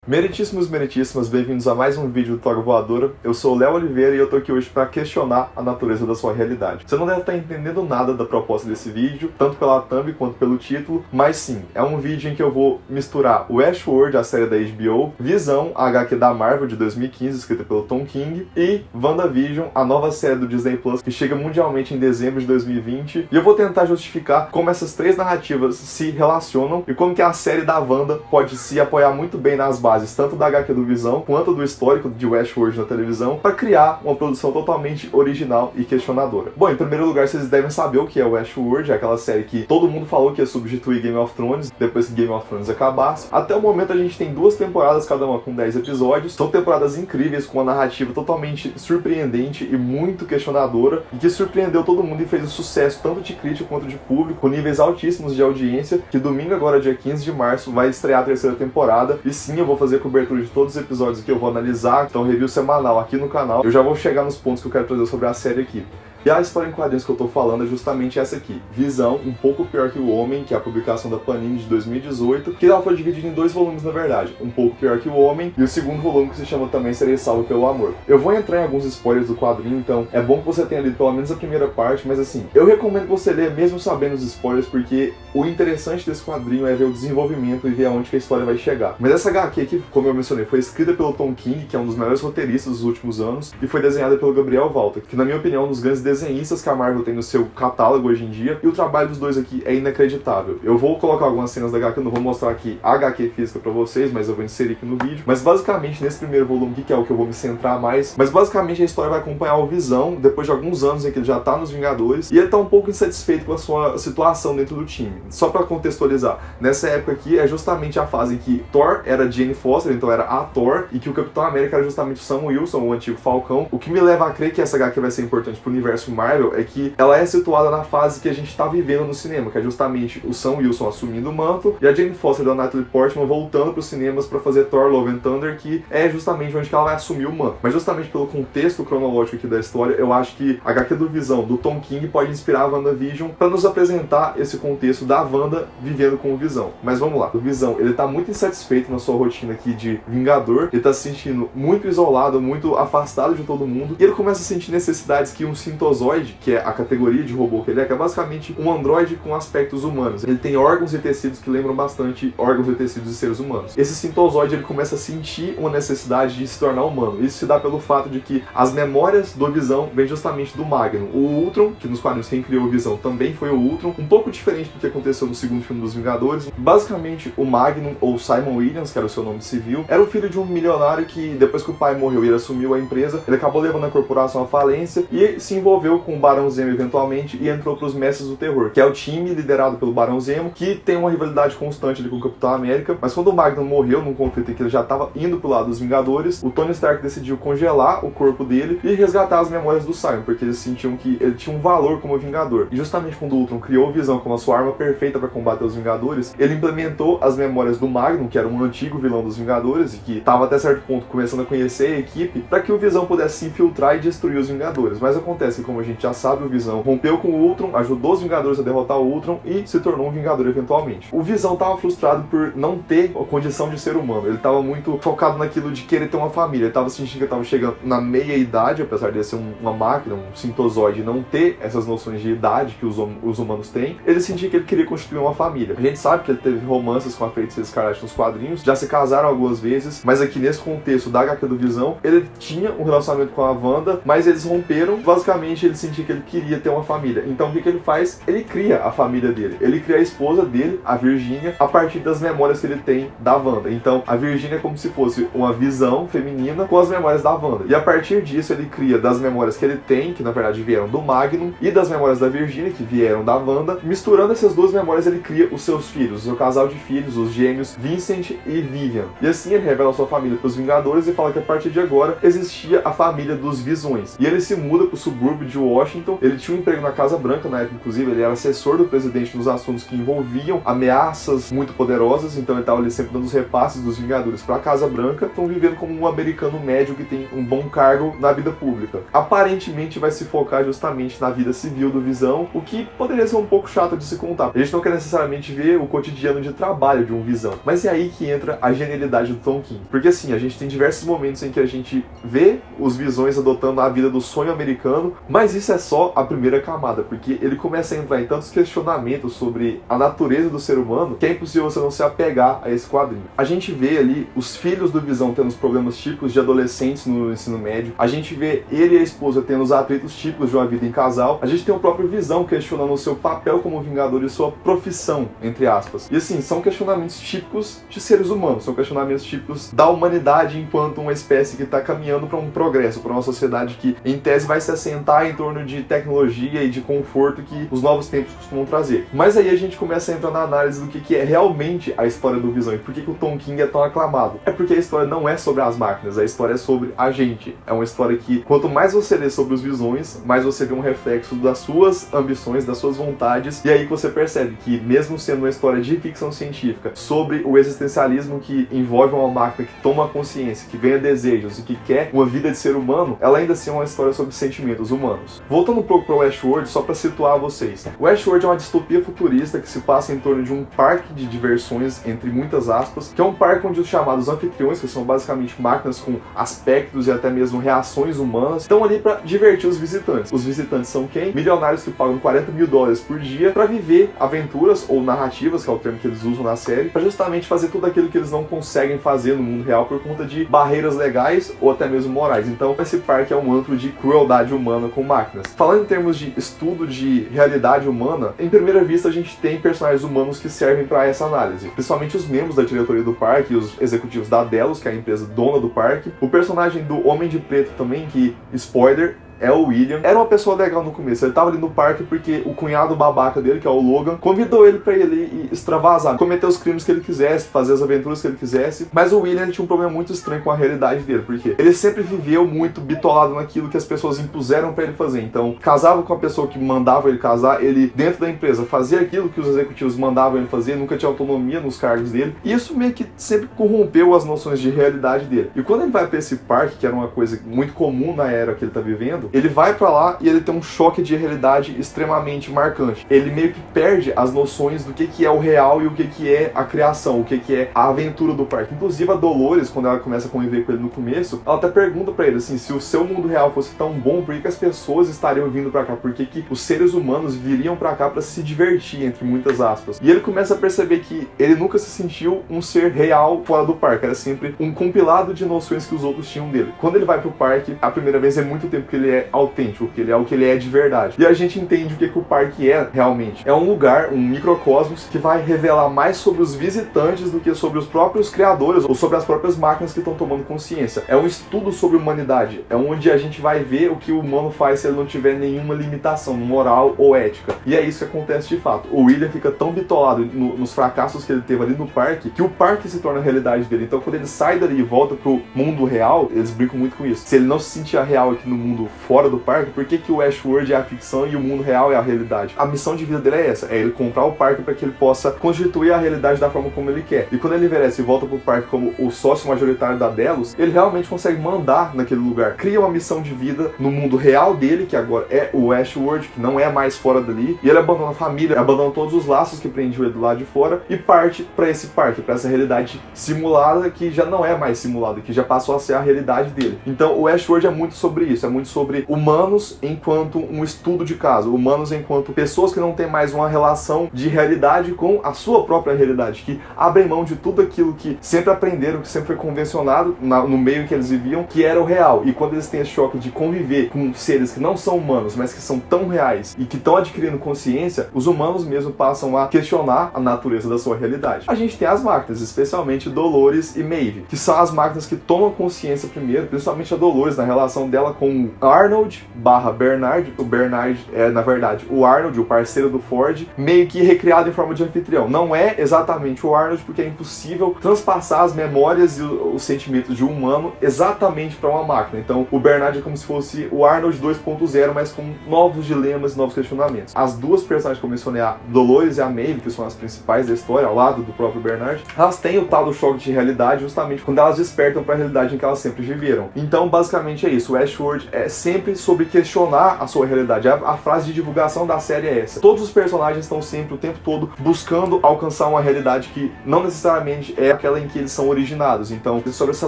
Meritíssimos, meritíssimas, bem-vindos a mais um vídeo do Thor Voadora. Eu sou o Léo Oliveira e eu tô aqui hoje para questionar a natureza da sua realidade. Você não deve estar entendendo nada da proposta desse vídeo, tanto pela thumb quanto pelo título, mas sim, é um vídeo em que eu vou misturar Westworld, a série da HBO, Visão, a HQ da Marvel de 2015, escrita pelo Tom King, e WandaVision, a nova série do Disney Plus, que chega mundialmente em dezembro de 2020, e eu vou tentar justificar como essas três narrativas se relacionam e como que a série da Wanda pode se apoiar muito bem nas bases tanto da HQ do Visão quanto do histórico de Westworld na televisão para criar uma produção totalmente original e questionadora. Bom, em primeiro lugar, vocês devem saber o que é Westworld, é aquela série que todo mundo falou que ia substituir Game of Thrones depois que Game of Thrones acabasse. Até o momento a gente tem 2 temporadas, cada uma com 10 episódios. São temporadas incríveis, com uma narrativa totalmente surpreendente e muito questionadora, e que surpreendeu todo mundo e fez um sucesso tanto de crítica quanto de público, com níveis altíssimos de audiência, que domingo agora, dia 15 de março, vai estrear a 3ª temporada. E sim, eu vou fazer cobertura de todos os episódios que eu vou analisar, então review semanal aqui no canal. Eu já vou chegar nos pontos que eu quero trazer sobre a série aqui. E a história em quadrinhos que eu tô falando é justamente essa aqui, Visão, um pouco pior que o Homem, que é a publicação da Panini de 2018, que ela foi dividida em 2 volumes na verdade, Um Pouco Pior que o Homem e o segundo volume que se chama Também Serei Salvo pelo Amor. Eu vou entrar em alguns spoilers do quadrinho, então é bom que você tenha lido pelo menos a primeira parte, mas assim, eu recomendo que você leia mesmo sabendo os spoilers, porque o interessante desse quadrinho é ver o desenvolvimento e ver aonde que a história vai chegar. Mas essa HQ aqui, como eu mencionei, foi escrita pelo Tom King, que é um dos melhores roteiristas dos últimos anos, e foi desenhada pelo Gabriel Walter, que na minha opinião é um dos grandes desenhistas que a Marvel tem no seu catálogo hoje em dia, e o trabalho dos dois aqui é inacreditável. Eu vou colocar algumas cenas da HQ, eu não vou mostrar aqui a HQ física pra vocês, mas eu vou inserir aqui no vídeo. Mas basicamente, nesse primeiro volume aqui, que é o que eu vou me centrar mais, mas basicamente a história vai acompanhar o Visão, depois de alguns anos em que ele já tá nos Vingadores, e ele tá um pouco insatisfeito com a sua situação dentro do time. Só pra contextualizar, nessa época aqui é justamente a fase em que Thor era Jane Foster, então era a Thor, e que o Capitão América era justamente o Sam Wilson, o antigo Falcão. O que me leva a crer que essa HQ vai ser importante pro universo Marvel é que ela é situada na fase que a gente tá vivendo no cinema, que é justamente o Sam Wilson assumindo o manto e a Jane Foster da Natalie Portman voltando pros cinemas pra fazer Thor Love and Thunder, que é justamente onde que ela vai assumir o manto. Mas justamente pelo contexto cronológico aqui da história, eu acho que a HQ do Visão, do Tom King, pode inspirar a WandaVision pra nos apresentar esse contexto da Wanda vivendo com o Visão. Mas vamos lá, o Visão, ele tá muito insatisfeito na sua rotina aqui de Vingador, ele tá se sentindo muito isolado, muito afastado de todo mundo, e ele começa a sentir necessidades que um sintozoide, que é a categoria de robô que ele é, que é basicamente um androide com aspectos humanos. Ele tem órgãos e tecidos que lembram bastante órgãos e tecidos de seres humanos. Esse sintozoide, ele começa a sentir uma necessidade de se tornar humano. Isso se dá pelo fato de que as memórias do Visão vêm justamente do Magnum. O Ultron, que nos quadrinhos quem criou o Visão também foi o Ultron, um pouco diferente do que aconteceu no segundo filme dos Vingadores. Basicamente, o Magnum, ou Simon Williams, que era o seu nome civil, era o filho de um milionário que, depois que o pai morreu e ele assumiu a empresa, ele acabou levando a corporação à falência e se envolveu com o Barão Zemo eventualmente e entrou para os Mestres do Terror, que é o time liderado pelo Barão Zemo, que tem uma rivalidade constante ali com o Capitão América. Mas quando o Magnum morreu num conflito em que ele já estava indo pro lado dos Vingadores, o Tony Stark decidiu congelar o corpo dele e resgatar as memórias do Simon, porque eles sentiam que ele tinha um valor como Vingador. E justamente quando o Ultron criou o Visão como a sua arma perfeita para combater os Vingadores, ele implementou as memórias do Magnum, que era um antigo vilão dos Vingadores e que estava até certo ponto começando a conhecer a equipe, para que o Visão pudesse se infiltrar e destruir os Vingadores. Mas acontece que, como a gente já sabe, o Visão rompeu com o Ultron, ajudou os Vingadores a derrotar o Ultron e se tornou um Vingador eventualmente. O Visão estava frustrado por não ter a condição de ser humano. Ele estava muito focado naquilo de querer ter uma família. Ele estava sentindo que estava chegando na meia-idade, apesar de ser uma máquina, um sintozoide, não ter essas noções de idade que os humanos têm. Ele sentia que ele queria constituir uma família. A gente sabe que ele teve romances com a Feiticeira Escarlate nos quadrinhos, já se casaram algumas vezes, mas aqui nesse contexto da HQ do Visão, ele tinha um relacionamento com a Wanda, mas eles romperam. Basicamente, ele sentia que ele queria ter uma família. Então, o que ele faz? Ele cria a família dele. Ele cria a esposa dele, a Virgínia, a partir das memórias que ele tem da Wanda. Então, a Virgínia é como se fosse uma visão feminina com as memórias da Wanda. E a partir disso, ele cria das memórias que ele tem, que na verdade vieram do Magnum, e das memórias da Virgínia, que vieram da Wanda. Misturando essas 2 memórias, ele cria os seus filhos, o seu casal de filhos, os gêmeos Vincent e Vivian. E assim, ele revela a sua família para os Vingadores e fala que a partir de agora existia a família dos Visões. E ele se muda para o subúrbio de Washington. Ele tinha um emprego na Casa Branca na época, inclusive ele era assessor do presidente nos assuntos que envolviam ameaças muito poderosas, então ele estava ali sempre dando os repasses dos Vingadores para a Casa Branca. Estão vivendo como um americano médio que tem um bom cargo na vida pública. Aparentemente vai se focar justamente na vida civil do Visão, o que poderia ser um pouco chato de se contar. A gente não quer necessariamente ver o cotidiano de trabalho de um Visão, mas é aí que entra a genialidade do Tom King. Porque assim, a gente tem diversos momentos em que a gente vê os Visões adotando a vida do sonho americano, mas isso é só a primeira camada, porque ele começa a entrar em tantos questionamentos sobre a natureza do ser humano que é impossível você não se apegar a esse quadrinho. A gente vê ali os filhos do Visão tendo os problemas típicos de adolescentes no ensino médio, a gente vê ele e a esposa tendo os atritos típicos de uma vida em casal, a gente tem o próprio Visão questionando o seu papel como Vingador e sua profissão, entre aspas. E assim, são questionamentos típicos de seres humanos, são questionamentos típicos da humanidade enquanto uma espécie que está caminhando para um progresso, para uma sociedade que, em tese, vai se assentar em torno de tecnologia e de conforto que os novos tempos costumam trazer. Mas aí a gente começa a entrar na análise do que é realmente a história do Visão e por que o Tom King é tão aclamado. É porque a história não é sobre as máquinas, a história é sobre a gente. É uma história que, quanto mais você lê sobre os Visões, mais você vê um reflexo das suas ambições, das suas vontades, e aí que você percebe que, mesmo sendo uma história de ficção científica sobre o existencialismo que envolve uma máquina que toma consciência, que ganha desejos e que quer uma vida de ser humano, ela ainda assim é uma história sobre sentimentos humanos. Voltando um pouco para o Westworld, só para situar vocês. O Westworld é uma distopia futurista que se passa em torno de um parque de diversões, entre muitas aspas, que é um parque onde os chamados anfitriões, que são basicamente máquinas com aspectos e até mesmo reações humanas, estão ali para divertir os visitantes. Os visitantes são quem? Milionários que pagam $40 mil por dia para viver aventuras ou narrativas, que é o termo que eles usam na série, para justamente fazer tudo aquilo que eles não conseguem fazer no mundo real por conta de barreiras legais ou até mesmo morais. Então esse parque é um antro de crueldade humana com máquinas. Falando em termos de estudo de realidade humana, em primeira vista a gente tem personagens humanos que servem para essa análise, principalmente os membros da diretoria do parque, os executivos da Delos, que é a empresa dona do parque, o personagem do Homem de Preto também, que, spoiler, é o William. Era uma pessoa legal no começo, ele tava ali no parque porque o cunhado babaca dele, que é o Logan, convidou ele pra ele ir extravasar, cometer os crimes que ele quisesse, fazer as aventuras que ele quisesse, mas o William ele tinha um problema muito estranho com a realidade dele, porque ele sempre viveu muito bitolado naquilo que as pessoas impuseram pra ele fazer. Então, casava com a pessoa que mandava ele casar, ele dentro da empresa fazia aquilo que os executivos mandavam ele fazer, nunca tinha autonomia nos cargos dele, e isso meio que sempre corrompeu as noções de realidade dele. E quando ele vai pra esse parque, que era uma coisa muito comum na era que ele tá vivendo, ele vai pra lá e ele tem um choque de realidade extremamente marcante. Ele meio que perde as noções do que é o real e o que é a criação, o que é a aventura do parque. Inclusive a Dolores, quando ela começa a conviver com ele no começo, ela até pergunta pra ele assim, se o seu mundo real fosse tão bom, por que as pessoas estariam vindo pra cá? Por que os seres humanos viriam pra cá pra se divertir, entre muitas aspas? E ele começa a perceber que ele nunca se sentiu um ser real fora do parque, era sempre um compilado de noções que os outros tinham dele. Quando ele vai pro parque, a primeira vez é muito tempo que ele é autêntico, que ele é o que ele é de verdade. E a gente entende o que o parque é realmente. É um lugar, um microcosmos, que vai revelar mais sobre os visitantes do que sobre os próprios criadores ou sobre as próprias máquinas que estão tomando consciência. É um estudo sobre humanidade. É onde a gente vai ver o que o humano faz se ele não tiver nenhuma limitação moral ou ética. E é isso que acontece de fato. O William fica tão bitolado nos fracassos que ele teve ali no parque, que o parque se torna a realidade dele. Então quando ele sai dali e volta pro mundo real, eles brincam muito com isso. Se ele não se sentia real aqui no mundo fora do parque, por que o Westworld é a ficção e o mundo real é a realidade? A missão de vida dele é essa, é ele comprar o parque para que ele possa constituir a realidade da forma como ele quer. E quando ele envelhece e volta pro parque como o sócio majoritário da Delos, ele realmente consegue mandar naquele lugar. Cria uma missão de vida no mundo real dele, que agora é o Westworld, que não é mais fora dali, e ele abandona a família, abandona todos os laços que prendiam ele do lado de fora e parte para esse parque, para essa realidade simulada que já não é mais simulada, que já passou a ser a realidade dele. Então o Westworld é muito sobre isso, é muito sobre humanos enquanto um estudo de caso, humanos enquanto pessoas que não têm mais uma relação de realidade com a sua própria realidade, que abrem mão de tudo aquilo que sempre aprenderam, que sempre foi convencionado no meio em que eles viviam, que era o real. E quando eles têm esse choque de conviver com seres que não são humanos, mas que são tão reais e que estão adquirindo consciência, os humanos mesmo passam a questionar a natureza da sua realidade. A gente tem as máquinas, especialmente Dolores e Maeve, que são as máquinas que tomam consciência primeiro, principalmente a Dolores, na relação dela com o Arnold/Bernard. O Bernard é, na verdade, o Arnold, o parceiro do Ford, meio que recriado em forma de anfitrião. Não é exatamente o Arnold, porque é impossível transpassar as memórias e os sentimentos de um humano exatamente para uma máquina. Então, o Bernard é como se fosse o Arnold 2.0, mas com novos dilemas e novos questionamentos. As duas personagens que eu mencionei, a Dolores e a Maeve, que são as principais da história, ao lado do próprio Bernard, elas têm o tal do choque de realidade justamente quando elas despertam para a realidade em que elas sempre viveram. Então, basicamente é isso. O Westworld é sempre sobre questionar a sua realidade. A frase de divulgação da série é essa. Todos os personagens estão sempre, o tempo todo, buscando alcançar uma realidade que não necessariamente é aquela em que eles são originados. Então, é sobre essa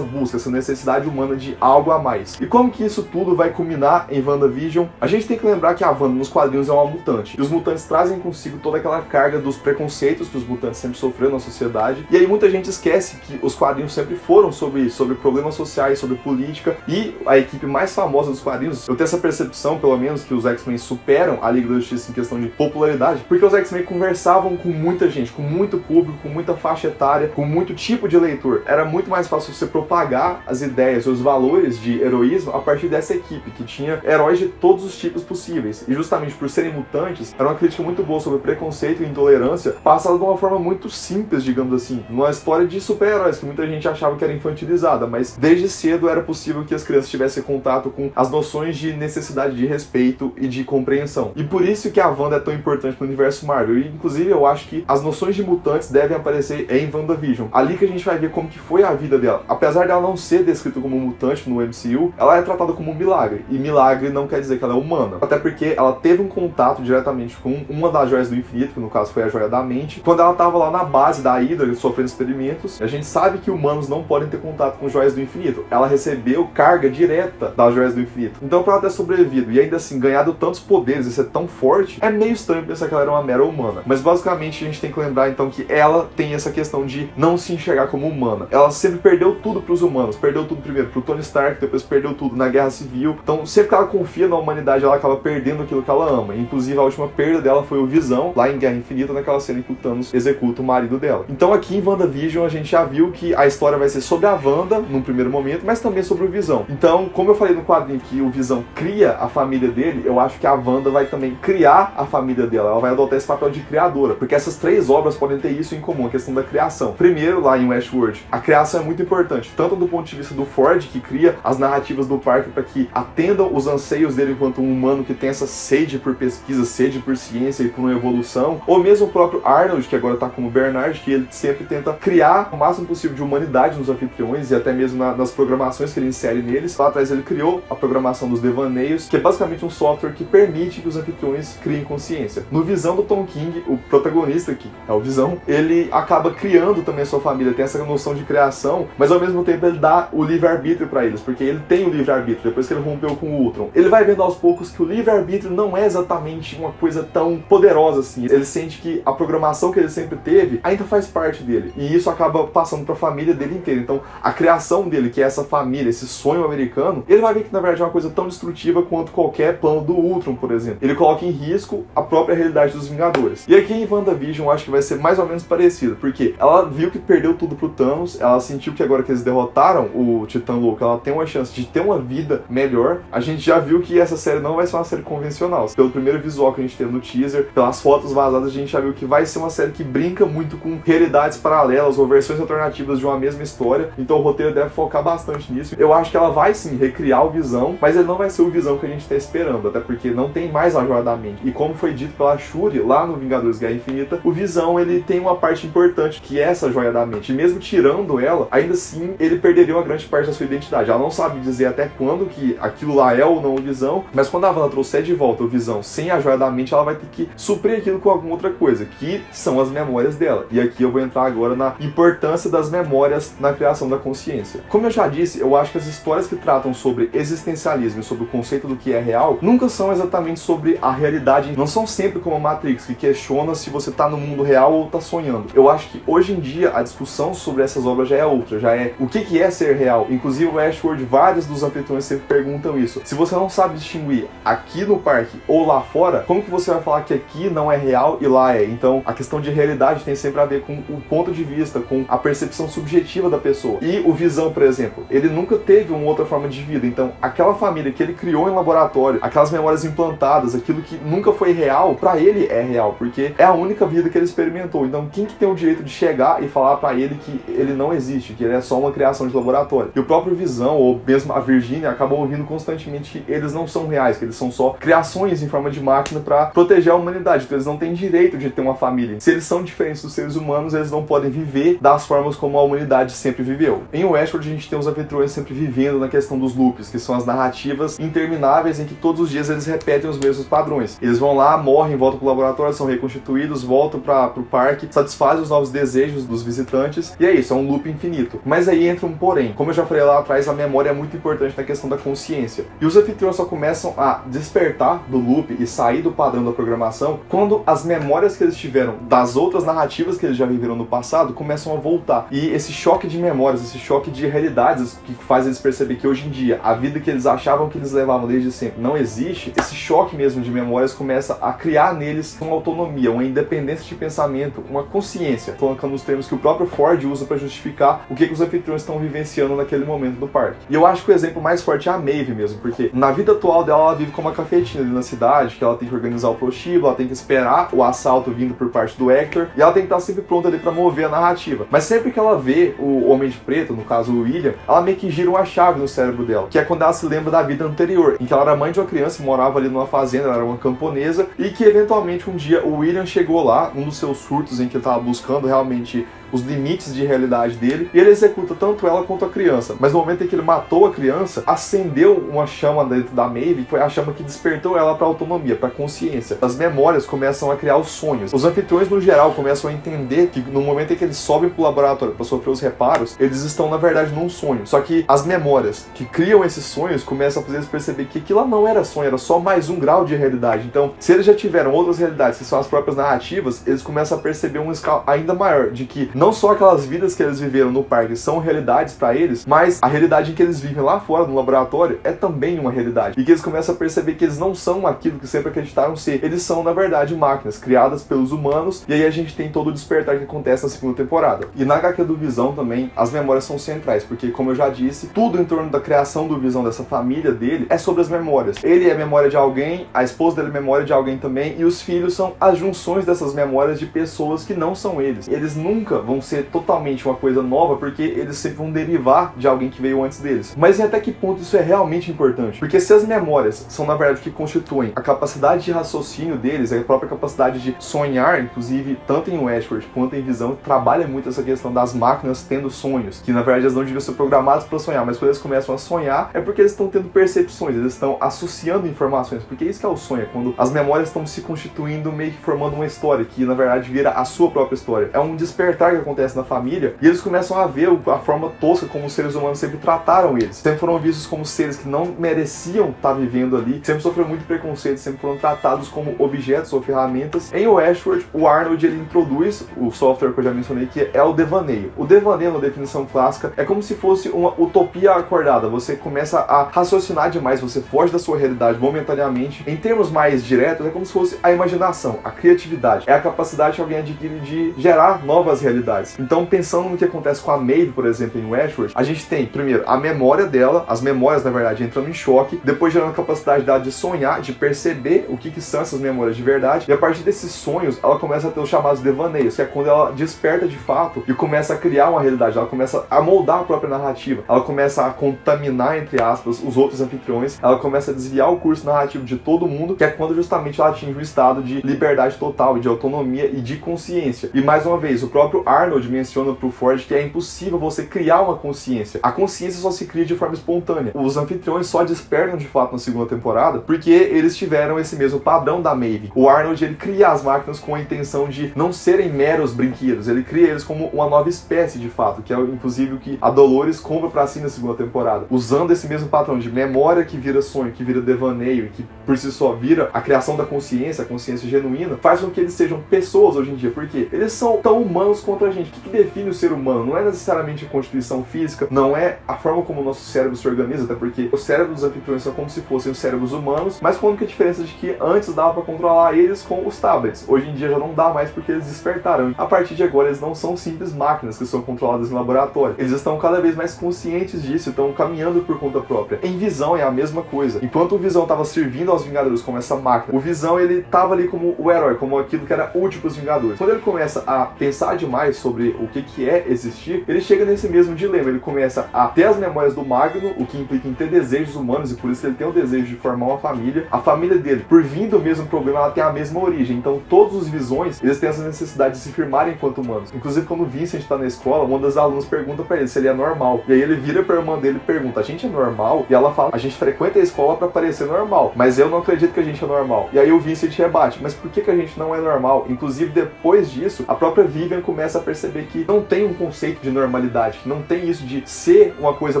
busca, essa necessidade humana de algo a mais. E como que isso tudo vai culminar em WandaVision? A gente tem que lembrar que a Wanda nos quadrinhos é uma mutante. E os mutantes trazem consigo toda aquela carga dos preconceitos que os mutantes sempre sofreram na sociedade. E aí muita gente esquece que os quadrinhos sempre foram sobre isso, sobre problemas sociais, sobre política. E a equipe mais famosa dos quadrinhos, eu tenho essa percepção, pelo menos, que os X-Men superam a Liga da Justiça em questão de popularidade, porque os X-Men conversavam com muita gente, com muito público, com muita faixa etária, com muito tipo de leitor. Era muito mais fácil você propagar as ideias, os valores de heroísmo a partir dessa equipe, que tinha heróis de todos os tipos possíveis. E justamente por serem mutantes, era uma crítica muito boa sobre preconceito e intolerância, passada de uma forma muito simples, digamos assim. Numa história de super-heróis, que muita gente achava que era infantilizada, mas desde cedo era possível que as crianças tivessem contato com as noções de necessidade de respeito e de compreensão. E por isso que a Wanda é tão importante no universo Marvel. E, inclusive, eu acho que as noções de mutantes devem aparecer em WandaVision. Ali que a gente vai ver como que foi a vida dela. Apesar dela não ser descrita como mutante no MCU, ela é tratada como um milagre. E milagre não quer dizer que ela é humana. Até porque ela teve um contato diretamente com uma das joias do infinito, que no caso foi a joia da mente, quando ela estava lá na base da Hydra, sofrendo experimentos. A gente sabe que humanos não podem ter contato com joias do infinito. Ela recebeu carga direta das joias do infinito. Então, pra ela ter sobrevivido e ainda assim ganhado tantos poderes e ser tão forte, é meio estranho pensar que ela era uma mera humana. Mas basicamente a gente tem que lembrar então que ela tem essa questão de não se enxergar como humana. Ela sempre perdeu tudo pros humanos. Perdeu tudo primeiro pro Tony Stark, depois perdeu tudo na Guerra Civil. Então, sempre que ela confia na humanidade, ela acaba perdendo aquilo que ela ama. Inclusive, a última perda dela foi o Visão, lá em Guerra Infinita, naquela cena em que o Thanos executa o marido dela. Então, aqui em WandaVision, a gente já viu que a história vai ser sobre a Wanda, num primeiro momento, mas também sobre o Visão. Então, como eu falei no quadrinho que o Visão cria a família dele, eu acho que a Wanda vai também criar a família dela. Ela vai adotar esse papel de criadora, porque essas três obras podem ter isso em comum, a questão da criação. Primeiro, lá em Westworld, a criação é muito importante, tanto do ponto de vista do Ford, que cria as narrativas do parque para que atendam os anseios dele enquanto um humano que tem essa sede por pesquisa, sede por ciência e por uma evolução, ou mesmo o próprio Arnold, que agora tá como Bernard, que ele sempre tenta criar o máximo possível de humanidade nos anfitriões e até mesmo nas programações que ele insere neles. Lá atrás ele criou a programação dos devaneios, que é basicamente um software que permite que os anfitriões criem consciência. No Visão do Tom King, o protagonista, que é o Visão, ele acaba criando também a sua família, tem essa noção de criação, mas ao mesmo tempo ele dá o livre-arbítrio para eles, porque ele tem o livre-arbítrio, depois que ele rompeu com o Ultron. Ele vai vendo aos poucos que o livre-arbítrio não é exatamente uma coisa tão poderosa assim. Ele sente que a programação que ele sempre teve ainda faz parte dele, e isso acaba passando para a família dele inteira. Então, a criação dele, que é essa família, esse sonho americano, ele vai ver que na verdade é uma coisa tão destrutiva quanto qualquer plano do Ultron, por exemplo. Ele coloca em risco a própria realidade dos Vingadores. E aqui em WandaVision eu acho que vai ser mais ou menos parecido, porque ela viu que perdeu tudo pro Thanos, ela sentiu que agora que eles derrotaram o Titã Louco, ela tem uma chance de ter uma vida melhor. A gente já viu que essa série não vai ser uma série convencional. Pelo primeiro visual que a gente teve no teaser, pelas fotos vazadas, a gente já viu que vai ser uma série que brinca muito com realidades paralelas ou versões alternativas de uma mesma história. Então o roteiro deve focar bastante nisso. Eu acho que ela vai sim recriar o Visão, mas ele não vai ser o Visão que a gente tá esperando, até porque não tem mais a Joia da Mente. E como foi dito pela Shuri lá no Vingadores Guerra Infinita, o Visão ele tem uma parte importante que é essa Joia da Mente. E mesmo tirando ela, ainda assim ele perderia uma grande parte da sua identidade. Ela não sabe dizer até quando que aquilo lá é ou não o Visão, mas quando a Wanda trouxer de volta o Visão sem a Joia da Mente, ela vai ter que suprir aquilo com alguma outra coisa, que são as memórias dela. E aqui eu vou entrar agora na importância das memórias na criação da consciência. Como eu já disse, eu acho que as histórias que tratam sobre existencialismo e sobre o conceito do que é real, nunca são exatamente sobre a realidade, não são sempre como a Matrix, que questiona se você tá no mundo real ou tá sonhando. Eu acho que hoje em dia a discussão sobre essas obras já é outra, já é o que é ser real. Inclusive o Westworld, vários dos anfitriões sempre perguntam isso. Se você não sabe distinguir aqui no parque ou lá fora, como que você vai falar que aqui não é real e lá é? Então a questão de realidade tem sempre a ver com o ponto de vista, com a percepção subjetiva da pessoa. E o Visão, por exemplo, ele nunca teve uma outra forma de vida. Então aquela família família que ele criou em laboratório, aquelas memórias implantadas, aquilo que nunca foi real, pra ele é real, porque é a única vida que ele experimentou. Então quem que tem o direito de chegar e falar pra ele que ele não existe, que ele é só uma criação de laboratório? E o próprio Visão, ou mesmo a Virginia, acabam ouvindo constantemente que eles não são reais, que eles são só criações em forma de máquina pra proteger a humanidade, então eles não têm direito de ter uma família. Se eles são diferentes dos seres humanos, eles não podem viver das formas como a humanidade sempre viveu. Em Westworld a gente tem os anfitriões sempre vivendo na questão dos loops, que são as narrativas intermináveis em que todos os dias eles repetem os mesmos padrões. Eles vão lá, morrem, voltam pro laboratório, são reconstituídos, voltam pro parque, satisfazem os novos desejos dos visitantes, e é isso, é um loop infinito. Mas aí entra um porém. Como eu já falei lá atrás, a memória é muito importante na questão da consciência. E os anfitriões só começam a despertar do loop e sair do padrão da programação quando as memórias que eles tiveram das outras narrativas que eles já viveram no passado começam a voltar. E esse choque de memórias, esse choque de realidades que faz eles perceber que hoje em dia a vida que eles achavam que eles levavam desde sempre não existe, esse choque mesmo de memórias começa a criar neles uma autonomia, uma independência de pensamento, uma consciência, colocando os termos que o próprio Ford usa para justificar o que os anfitriões estão vivenciando naquele momento do parque. E eu acho que o exemplo mais forte é a Maeve mesmo, porque na vida atual dela ela vive como uma cafetina ali na cidade, que ela tem que organizar o prostíbulo, ela tem que esperar o assalto vindo por parte do Hector, e ela tem que estar sempre pronta ali para mover a narrativa. Mas sempre que ela vê o Homem de Preto, no caso o William, ela meio que gira uma chave no cérebro dela, que é quando ela se lembra da vida anterior, em que ela era mãe de uma criança e morava ali numa fazenda, ela era uma camponesa, e que eventualmente um dia o William chegou lá, um dos seus surtos em que ele estava buscando realmente os limites de realidade dele, e ele executa tanto ela quanto a criança. Mas no momento em que ele matou a criança, acendeu uma chama dentro da Maeve, que foi a chama que despertou ela para a autonomia, para a consciência. As memórias começam a criar os sonhos. Os anfitriões, no geral, começam a entender que no momento em que eles sobem pro laboratório para sofrer os reparos, eles estão, na verdade, num sonho. Só que as memórias que criam esses sonhos começam a fazer eles perceber que aquilo não era sonho, era só mais um grau de realidade. Então, se eles já tiveram outras realidades, que são as próprias narrativas, eles começam a perceber uma escala ainda maior, de que não só aquelas vidas que eles viveram no parque são realidades para eles, mas a realidade em que eles vivem lá fora no laboratório é também uma realidade. E que eles começam a perceber que eles não são aquilo que sempre acreditaram ser. Eles são, na verdade, máquinas criadas pelos humanos, e aí a gente tem todo o despertar que acontece na segunda temporada. E na HQ do Visão também, as memórias são centrais, porque, como eu já disse, tudo em torno da criação do Visão, dessa família dele, é sobre as memórias. Ele é memória de alguém, a esposa dele é memória de alguém também, e os filhos são as junções dessas memórias de pessoas que não são eles. Eles nunca vão ser totalmente uma coisa nova, porque eles sempre vão derivar de alguém que veio antes deles. Mas até que ponto isso é realmente importante? Porque se as memórias são, na verdade, o que constituem a capacidade de raciocínio deles, a própria capacidade de sonhar, inclusive, tanto em Westworld quanto em Visão, trabalha muito essa questão das máquinas tendo sonhos, que na verdade eles não deviam ser programados para sonhar, mas quando eles começam a sonhar, é porque eles estão tendo percepções, eles estão associando informações, porque isso que é o sonho, é quando as memórias estão se constituindo, meio que formando uma história, que na verdade vira a sua própria história. É um despertar que acontece na família, e eles começam a ver a forma tosca como os seres humanos sempre trataram eles. Sempre foram vistos como seres que não mereciam estar vivendo ali, sempre sofreram muito preconceito, sempre foram tratados como objetos ou ferramentas. Em Westworld, o Arnold ele introduz o software que eu já mencionei, que é o devaneio. O devaneio, na definição clássica, é como se fosse uma utopia acordada. Você começa a raciocinar demais, você foge da sua realidade momentaneamente. Em termos mais diretos, é como se fosse a imaginação, a criatividade. É a capacidade que alguém adquire de gerar novas realidades. Então, pensando no que acontece com a Maeve, por exemplo, em Westworld, a gente tem, primeiro, a memória dela, as memórias, na verdade, entrando em choque, depois gerando a capacidade dela de sonhar, de perceber o que são essas memórias de verdade, e a partir desses sonhos, ela começa a ter os chamados devaneios, que é quando ela desperta de fato e começa a criar uma realidade, ela começa a moldar a própria narrativa, ela começa a contaminar, entre aspas, os outros anfitriões, ela começa a desviar o curso narrativo de todo mundo, que é quando justamente ela atinge um estado de liberdade total, de autonomia e de consciência. E mais uma vez, o próprio Arnold menciona pro Ford que é impossível você criar uma consciência. A consciência só se cria de forma espontânea. Os anfitriões só despertam de fato na segunda temporada porque eles tiveram esse mesmo padrão da Maeve. O Arnold, ele cria as máquinas com a intenção de não serem meros brinquedos, ele cria eles como uma nova espécie de fato, que é inclusive o que a Dolores compra pra si na segunda temporada. Usando esse mesmo padrão de memória que vira sonho, que vira devaneio e que por si só vira a criação da consciência, a consciência genuína, faz com que eles sejam pessoas hoje em dia, porque eles são tão humanos quanto pra gente o que define o ser humano. Não é necessariamente a constituição física, não é a forma como o nosso cérebro se organiza, até porque os cérebros dos anfitriões são como se fossem os cérebros humanos, mas com a única diferença de que antes dava pra controlar eles com os tablets. Hoje em dia já não dá mais porque eles despertaram. A partir de agora eles não são simples máquinas que são controladas em laboratório. Eles estão cada vez mais conscientes disso, estão caminhando por conta própria. Em Visão é a mesma coisa. Enquanto o Visão estava servindo aos Vingadores como essa máquina, o Visão ele tava ali como o herói, como aquilo que era útil para os Vingadores. Quando ele começa a pensar demais sobre o que é existir, ele chega nesse mesmo dilema. Ele começa a ter as memórias do Magno, o que implica em ter desejos humanos, e por isso ele tem o desejo de formar uma família. A família dele, por vir do mesmo problema, ela tem a mesma origem. Então todos os Visões, eles têm essa necessidade de se firmarem enquanto humanos. Inclusive quando o Vincent tá na escola, uma das alunas pergunta para ele se ele é normal. E aí ele vira pra irmã dele e pergunta: a gente é normal? E ela fala: a gente frequenta a escola para parecer normal, mas eu não acredito que a gente é normal. E aí o Vincent rebate: mas por que a gente não é normal? Inclusive depois disso, a própria Vivian começa a perceber que não tem um conceito de normalidade, que não tem isso de ser uma coisa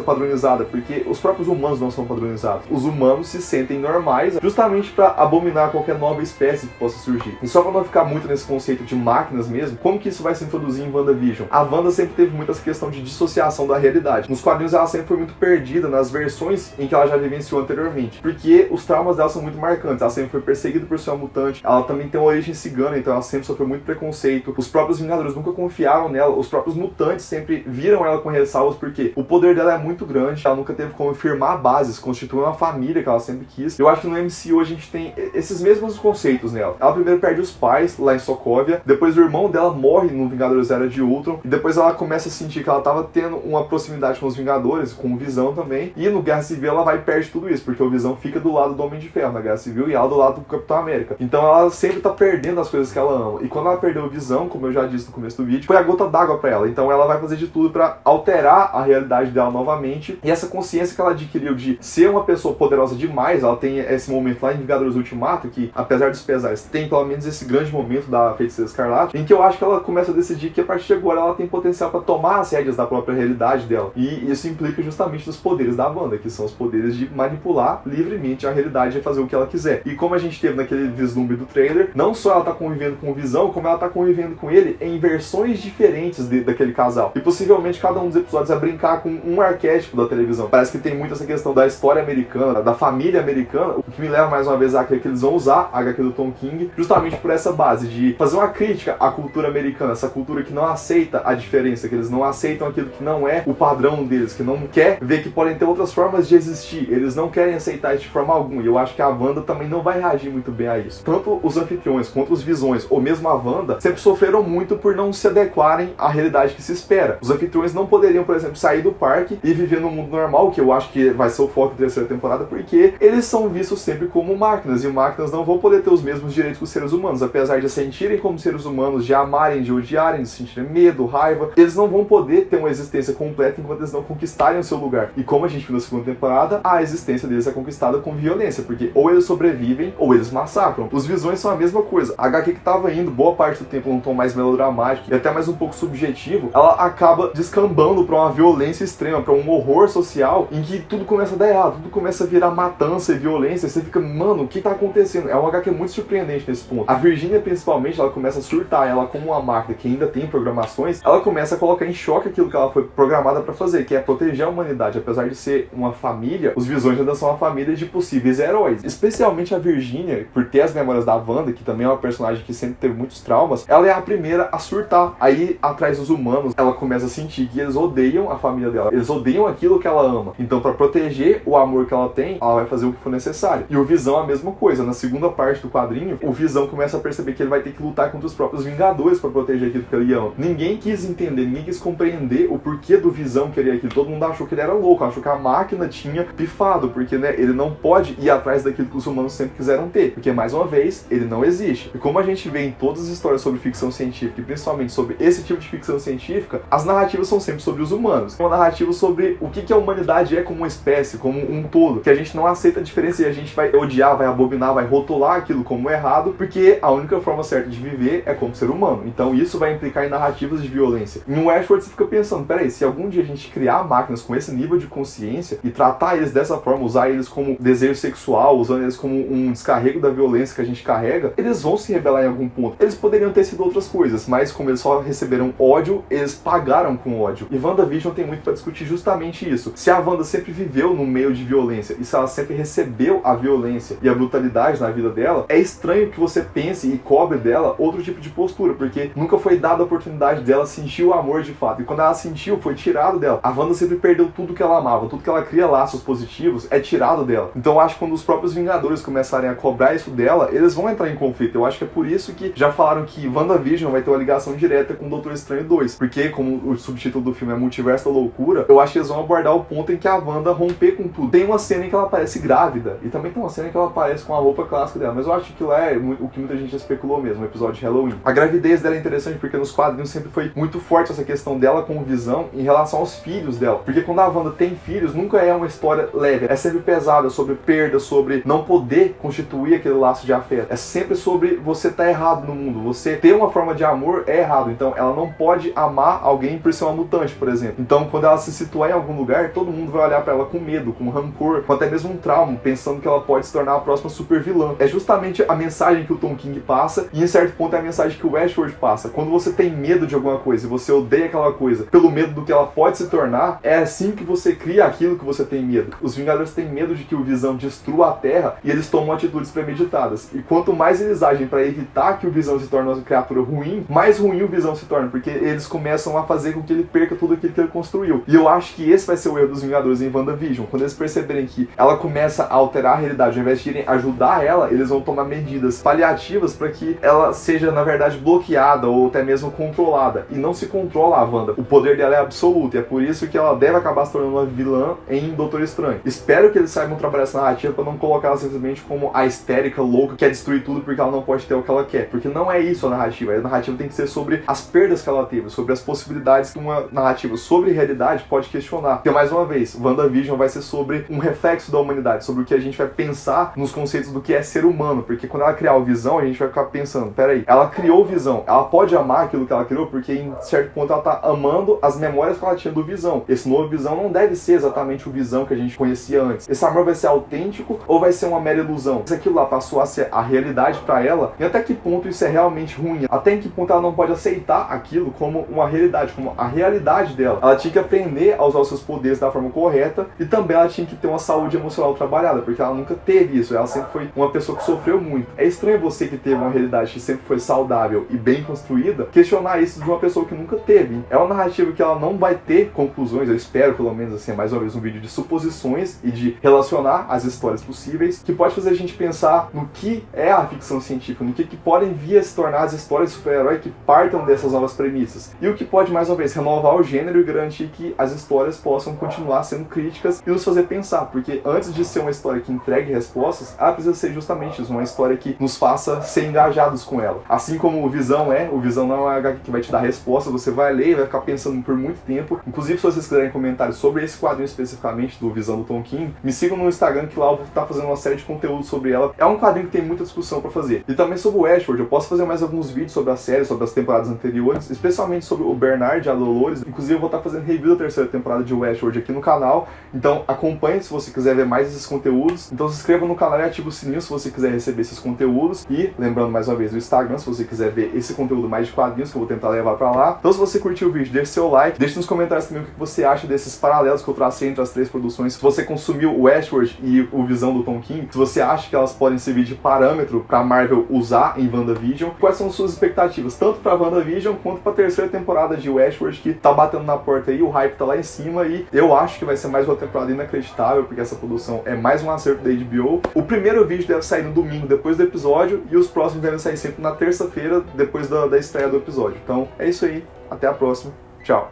padronizada, porque os próprios humanos não são padronizados. Os humanos se sentem normais justamente para abominar qualquer nova espécie que possa surgir. E só para não ficar muito nesse conceito de máquinas mesmo, como que isso vai se introduzir em WandaVision? A Wanda sempre teve muito essa questão de dissociação da realidade. Nos quadrinhos ela sempre foi muito perdida nas versões em que ela já vivenciou anteriormente, porque os traumas dela são muito marcantes. Ela sempre foi perseguida por ser uma mutante, ela também tem uma origem cigana, então ela sempre sofreu muito preconceito. Os próprios Vingadores nunca confiaram nela, os próprios mutantes sempre viram ela com ressalvas, porque o poder dela é muito grande, ela nunca teve como firmar bases, constituir uma família que ela sempre quis. Eu acho que no MCU a gente tem esses mesmos conceitos nela. Ela primeiro perde os pais lá em Sokovia, depois o irmão dela morre no Vingadores Era de Ultron, e depois ela começa a sentir que ela tava tendo uma proximidade com os Vingadores, com o Visão também, e no Guerra Civil ela vai e perde tudo isso, porque o Visão fica do lado do Homem de Ferro na Guerra Civil e ela do lado do Capitão América. Então ela sempre tá perdendo as coisas que ela ama. E quando ela perdeu o Visão, como eu já disse no começo do vídeo, foi a gota d'água pra ela. Então ela vai fazer de tudo pra alterar a realidade dela novamente. E essa consciência que ela adquiriu de ser uma pessoa poderosa demais, ela tem esse momento lá em Vingadores Ultimato, que apesar dos pesares, tem pelo menos esse grande momento da Feiticeira Escarlate, em que eu acho que ela começa a decidir que a partir de agora ela tem potencial pra tomar as rédeas da própria realidade dela. E isso implica justamente nos poderes da Wanda, que são os poderes de manipular livremente a realidade e fazer o que ela quiser. E como a gente teve naquele vislumbre do trailer, não só ela tá convivendo com o Visão, como ela tá convivendo com ele em versões diferentes daquele casal. E possivelmente cada um dos episódios vai brincar com um arquétipo da televisão. Parece que tem muito essa questão da história americana, da família americana, o que me leva mais uma vez a crer que eles vão usar a HQ do Tom King justamente por essa base de fazer uma crítica à cultura americana, essa cultura que não aceita a diferença, que eles não aceitam aquilo que não é o padrão deles, que não quer ver que podem ter outras formas de existir, eles não querem aceitar isso de forma alguma. E eu acho que a Wanda também não vai reagir muito bem a isso. Tanto os anfitriões quanto os Visões, ou mesmo a Wanda, sempre sofreram muito por não se adequarem à realidade que se espera. Os anfitriões não poderiam, por exemplo, sair do parque e viver no mundo normal, que eu acho que vai ser o foco da terceira temporada, porque eles são vistos sempre como máquinas, e máquinas não vão poder ter os mesmos direitos que os seres humanos, apesar de sentirem como seres humanos, de amarem, de odiarem, de sentirem medo, raiva, eles não vão poder ter uma existência completa enquanto eles não conquistarem o seu lugar. E como a gente viu na segunda temporada, a existência deles é conquistada com violência, porque ou eles sobrevivem ou eles massacram. Os Visões são a mesma coisa. A HQ que tava indo boa parte do tempo num tom mais melodramático e até mais um pouco subjetivo, ela acaba descambando pra uma violência extrema, pra um horror social, em que tudo começa a dar errado, tudo começa a virar matança e violência, e você fica, mano, o que tá acontecendo? É uma HQ muito surpreendente nesse ponto. A Virginia, principalmente, ela começa a surtar, ela como uma máquina que ainda tem programações, ela começa a colocar em choque aquilo que ela foi programada pra fazer, que é proteger a humanidade. Apesar de ser uma família, os Visões ainda são uma família de possíveis heróis. Especialmente a Virginia, por ter as memórias da Wanda, que também é uma personagem que sempre teve muitos traumas, ela é a primeira a surtar. Aí, atrás dos humanos, ela começa a sentir que eles odeiam a família dela, eles odeiam aquilo que ela ama. Então, pra proteger o amor que ela tem, ela vai fazer o que for necessário. E o Visão a mesma coisa. Na segunda parte do quadrinho, o Visão começa a perceber que ele vai ter que lutar contra os próprios Vingadores pra proteger aquilo que ele ama. Ninguém quis entender, ninguém quis compreender o porquê do Visão querer aquilo. Todo mundo achou que ele era louco, achou que a máquina tinha pifado, porque, né, ele não pode ir atrás daquilo que os humanos sempre quiseram ter, porque, mais uma vez, ele não existe. E como a gente vê em todas as histórias sobre ficção científica, e principalmente sobre esse tipo de ficção científica, as narrativas são sempre sobre os humanos. É uma narrativa sobre o que a humanidade é como uma espécie, como um todo, que a gente não aceita a diferença e a gente vai odiar, vai abominar, vai rotular aquilo como errado, porque a única forma certa de viver é como ser humano. Então isso vai implicar em narrativas de violência. Em Westworld você fica pensando, peraí, se algum dia a gente criar máquinas com esse nível de consciência e tratar eles dessa forma, usar eles como desejo sexual, usando eles como um descarrego da violência que a gente carrega, eles vão se rebelar em algum ponto. Eles poderiam ter sido outras coisas, mas como eles só só receberam ódio, eles pagaram com ódio. E WandaVision tem muito pra discutir justamente isso. Se a Wanda sempre viveu no meio de violência e se ela sempre recebeu a violência e a brutalidade na vida dela, é estranho que você pense e cobre dela outro tipo de postura, porque nunca foi dada a oportunidade dela sentir o amor de fato. E quando ela sentiu, foi tirado dela. A Wanda sempre perdeu tudo que ela amava, tudo que ela cria laços positivos é tirado dela. Então eu acho que quando os próprios Vingadores começarem a cobrar isso dela, eles vão entrar em conflito. Eu acho que é por isso que já falaram que WandaVision vai ter uma ligação direta com Doutor Estranho 2, porque como o subtítulo do filme é Multiverso da Loucura, eu acho que eles vão abordar o ponto em que a Wanda romper com tudo. Tem uma cena em que ela aparece grávida, e também tem uma cena em que ela aparece com a roupa clássica dela, mas eu acho que lá é o que muita gente especulou mesmo, o episódio de Halloween. A gravidez dela é interessante porque nos quadrinhos sempre foi muito forte essa questão dela com o Visão em relação aos filhos dela, porque quando a Wanda tem filhos, nunca é uma história leve, é sempre pesada, sobre perda, sobre não poder constituir aquele laço de afeto, é sempre sobre você estar errado no mundo, você ter uma forma de amor é errado, então ela não pode amar alguém por ser uma mutante, por exemplo. Então quando ela se situar em algum lugar, todo mundo vai olhar pra ela com medo, com rancor, com até mesmo um trauma, pensando que ela pode se tornar a próxima super vilã. É justamente a mensagem que o Tom King passa, e em certo ponto é a mensagem que o Westworld passa. Quando você tem medo de alguma coisa e você odeia aquela coisa pelo medo do que ela pode se tornar, é assim que você cria aquilo que você tem medo. Os Vingadores têm medo de que o Visão destrua a Terra e eles tomam atitudes premeditadas. E quanto mais eles agem para evitar que o Visão se torne uma criatura ruim, mais ruim o Visão se torna, porque eles começam a fazer com que ele perca tudo aquilo que ele construiu. E eu acho que esse vai ser o erro dos Vingadores em WandaVision. Quando eles perceberem que ela começa a alterar a realidade, ao invés de irem ajudar ela, eles vão tomar medidas paliativas para que ela seja, na verdade, bloqueada ou até mesmo controlada. E não se controla a Wanda. O poder dela é absoluto, e é por isso que ela deve acabar se tornando uma vilã em Doutor Estranho. Espero que eles saibam trabalhar essa narrativa para não colocar ela simplesmente como a histérica louca que quer destruir tudo porque ela não pode ter o que ela quer. Porque não é isso a narrativa. A narrativa tem que ser sobre as perdas que ela teve, sobre as possibilidades que uma narrativa sobre realidade pode questionar. Porque, mais uma vez, WandaVision vai ser sobre um reflexo da humanidade, sobre o que a gente vai pensar nos conceitos do que é ser humano. Porque quando ela criar o Visão, a gente vai ficar pensando, peraí, ela criou o Visão, ela pode amar aquilo que ela criou, porque em certo ponto ela tá amando as memórias que ela tinha do Visão. Esse novo Visão não deve ser exatamente o Visão que a gente conhecia antes. Esse amor vai ser autêntico ou vai ser uma mera ilusão? Se aquilo lá passou a ser a realidade pra ela, e até que ponto isso é realmente ruim? Até em que ponto ela não pode aceitar aquilo como uma realidade, como a realidade dela? Ela tinha que aprender a usar os seus poderes da forma correta, e também ela tinha que ter uma saúde emocional trabalhada, porque ela nunca teve isso. Ela sempre foi uma pessoa que sofreu muito. É estranho você que teve uma realidade que sempre foi saudável e bem construída, questionar isso de uma pessoa que nunca teve. É uma narrativa que ela não vai ter conclusões, eu espero pelo menos assim, mais uma vez um vídeo de suposições e de relacionar as histórias possíveis, que pode fazer a gente pensar no que é a ficção científica, no que podem vir a se tornar as histórias de super-herói que partam dessas novas premissas. E o que pode, mais uma vez, renovar o gênero e garantir que as histórias possam continuar sendo críticas e nos fazer pensar, porque antes de ser uma história que entregue respostas, ela precisa ser justamente isso, uma história que nos faça ser engajados com ela. Assim como o Visão não é uma HQ que vai te dar respostas, você vai ler e vai ficar pensando por muito tempo. Inclusive, se vocês quiserem comentários sobre esse quadrinho especificamente do Visão do Tom King, me sigam no Instagram, que lá eu vou estar fazendo uma série de conteúdo sobre ela. É um quadrinho que tem muita discussão pra fazer. E também sobre o Westworld, eu posso fazer mais alguns vídeos sobre a série, sobre as temporadas anteriores, especialmente sobre o Bernard e a Dolores. Inclusive, eu vou estar fazendo review da terceira temporada de Westworld aqui no canal. Então, acompanhe se você quiser ver mais esses conteúdos. Então, se inscreva no canal e ative o sininho se você quiser receber esses conteúdos. E, lembrando mais uma vez, o Instagram, se você quiser ver esse conteúdo mais de quadrinhos, que eu vou tentar levar pra lá. Então, se você curtiu o vídeo, deixe seu like. Deixe nos comentários também o que você acha desses paralelos que eu tracei entre as três produções. Se você consumiu o Westworld e o Visão do Tom King, se você acha que elas podem servir de parâmetro pra Marvel usar em WandaVision, quais são suas expectativas, tanto pra WandaVision quanto pra terceira temporada de Westworld, que tá batendo na porta aí, o hype tá lá em cima, e eu acho que vai ser mais uma temporada inacreditável, porque essa produção é mais um acerto da HBO. O primeiro vídeo deve sair no domingo, depois do episódio, e os próximos devem sair sempre na terça-feira, depois da estreia do episódio. Então, é isso aí. Até a próxima. Tchau.